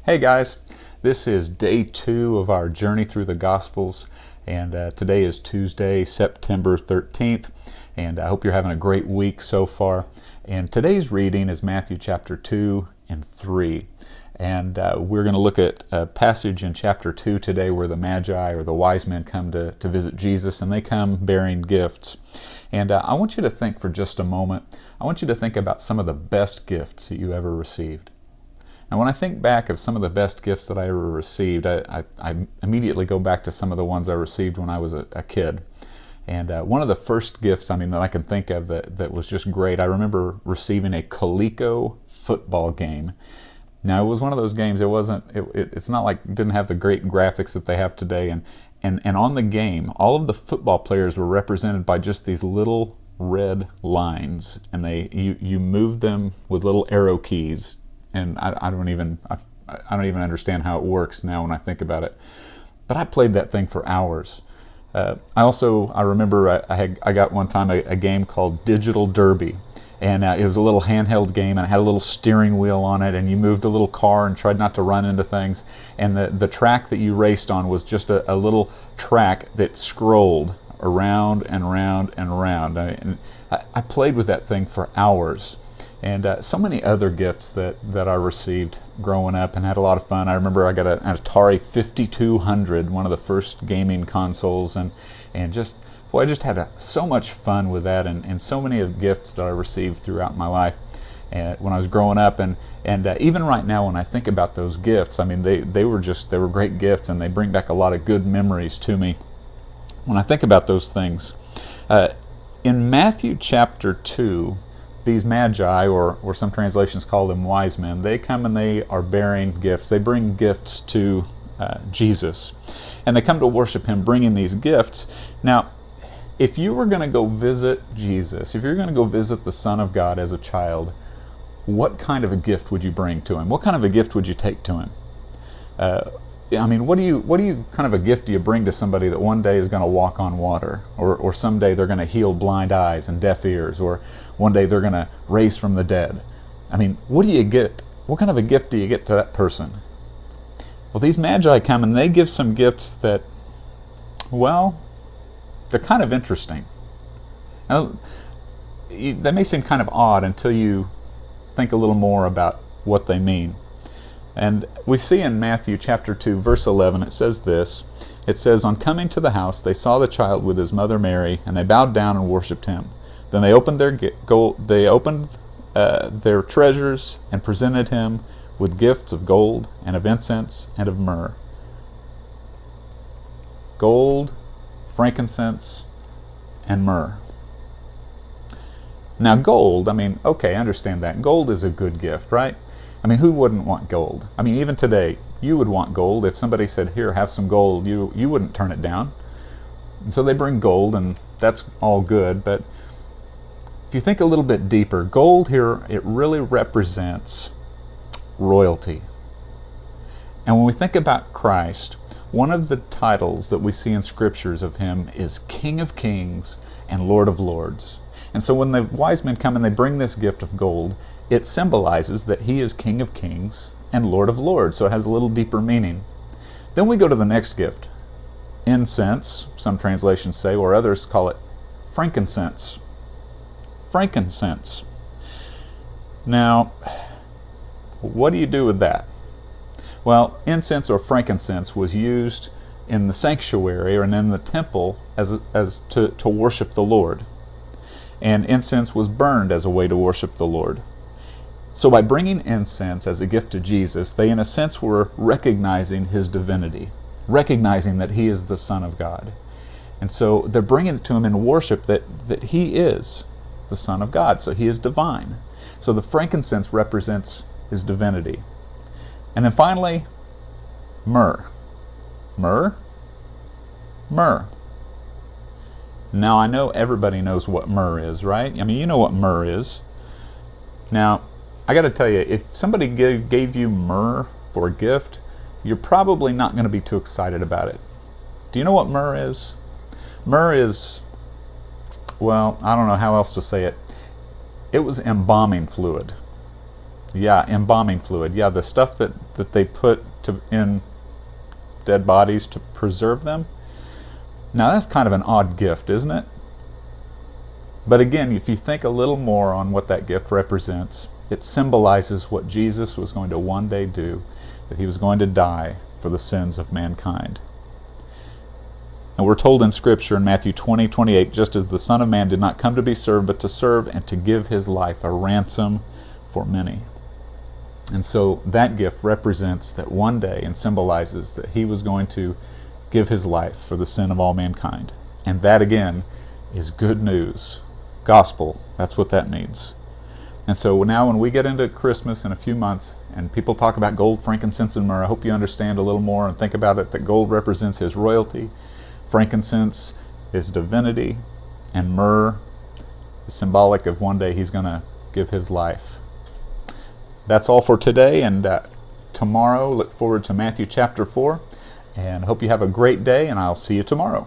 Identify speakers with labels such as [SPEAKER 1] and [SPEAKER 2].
[SPEAKER 1] Hey guys, this is day 2 of our journey through the Gospels, and today is Tuesday, September 13th, and I hope you're having a great week so far. And today's reading is Matthew chapter 2 and 3, and we're going to look at a passage in chapter 2 today where the Magi or the wise men come to visit Jesus, and they come bearing gifts. And I want you to think for just a moment, I want you to think about some of the best gifts that you ever received. Now, when I think back of some of the best gifts that I ever received, I immediately go back to some of the ones I received when I was a kid. And one of the first gifts, that I can think of that was just great, I remember receiving a Coleco football game. Now, it was one of those games, it's not like it didn't have the great graphics that they have today. And on the game, all of the football players were represented by just these little red lines. And you moved them with little arrow keys. And I don't even understand how it works now when I think about it. But I played that thing for hours. I remember I got one time a game called Digital Derby. And it was a little handheld game, and it had a little steering wheel on it, and you moved a little car and tried not to run into things. And the track that you raced on was just a little track that scrolled around and around and around. I played with that thing for hours. And so many other gifts that I received growing up and had a lot of fun. I remember I got an Atari 5200, one of the first gaming consoles, and I just had so much fun with that, and so many of the gifts that I received throughout my life when I was growing up. And even right now when I think about those gifts, they were great gifts, and they bring back a lot of good memories to me when I think about those things. In Matthew chapter 2, these magi, or some translations call them wise men, they come and they are bearing gifts. They bring gifts to Jesus. And they come to worship him bringing these gifts. Now, if you were going to go visit Jesus, if you're going to go visit the Son of God as a child, what kind of a gift would you bring to him? What kind of a gift would you take to him? What kind of a gift do you bring to somebody that one day is going to walk on water, or someday they're going to heal blind eyes and deaf ears, or one day they're going to raise from the dead? What do you get? What kind of a gift do you get to that person? Well, these magi come and they give some gifts that, well, they're kind of interesting. Now, they may seem kind of odd until you think a little more about what they mean. And we see in Matthew chapter 2, verse 11, it says this. It says, "On coming to the house, they saw the child with his mother Mary, and they bowed down and worshipped him. Then they opened their treasures and presented him with gifts of gold and of incense and of myrrh." Gold, frankincense, and myrrh. Now gold, okay, I understand that. Gold is a good gift, right? Who wouldn't want gold? Even today, you would want gold. If somebody said, "Here, have some gold," you wouldn't turn it down. And so they bring gold, and that's all good. But if you think a little bit deeper, gold here, it really represents royalty. And when we think about Christ, one of the titles that we see in scriptures of him is King of Kings and Lord of Lords. And so when the wise men come and they bring this gift of gold, it symbolizes that he is King of Kings and Lord of Lords. So it has a little deeper meaning. Then we go to the next gift. Incense, some translations say, or others call it frankincense. Frankincense. Now, what do you do with that? Well, incense or frankincense was used in the sanctuary or in the temple as to worship the Lord. And incense was burned as a way to worship the Lord. So by bringing incense as a gift to Jesus, they in a sense were recognizing his divinity, recognizing that he is the Son of God. And so they're bringing it to him in worship that he is the Son of God, so he is divine. So the frankincense represents his divinity. And then finally, myrrh. Myrrh? Myrrh. Now, I know everybody knows what myrrh is, right? You know what myrrh is. Now, I got to tell you, if somebody gave you myrrh for a gift, you're probably not going to be too excited about it. Do you know what myrrh is? Myrrh is, well, I don't know how else to say it. It was embalming fluid. Yeah, embalming fluid. Yeah, the stuff that they put in dead bodies to preserve them. Now that's kind of an odd gift, isn't it? But again, if you think a little more on what that gift represents, it symbolizes what Jesus was going to one day do, that he was going to die for the sins of mankind. And we're told in Scripture in Matthew 20:28, just as the Son of Man did not come to be served, but to serve and to give his life a ransom for many. And so that gift represents that one day and symbolizes that he was going to give his life for the sin of all mankind. And that again is good news. Gospel, that's what that means. And so now when we get into Christmas in a few months and people talk about gold, frankincense, and myrrh, I hope you understand a little more and think about it, that gold represents his royalty, frankincense is divinity, and myrrh is symbolic of one day he's going to give his life. That's all for today, and tomorrow look forward to Matthew chapter 4, and hope you have a great day, and I'll see you tomorrow.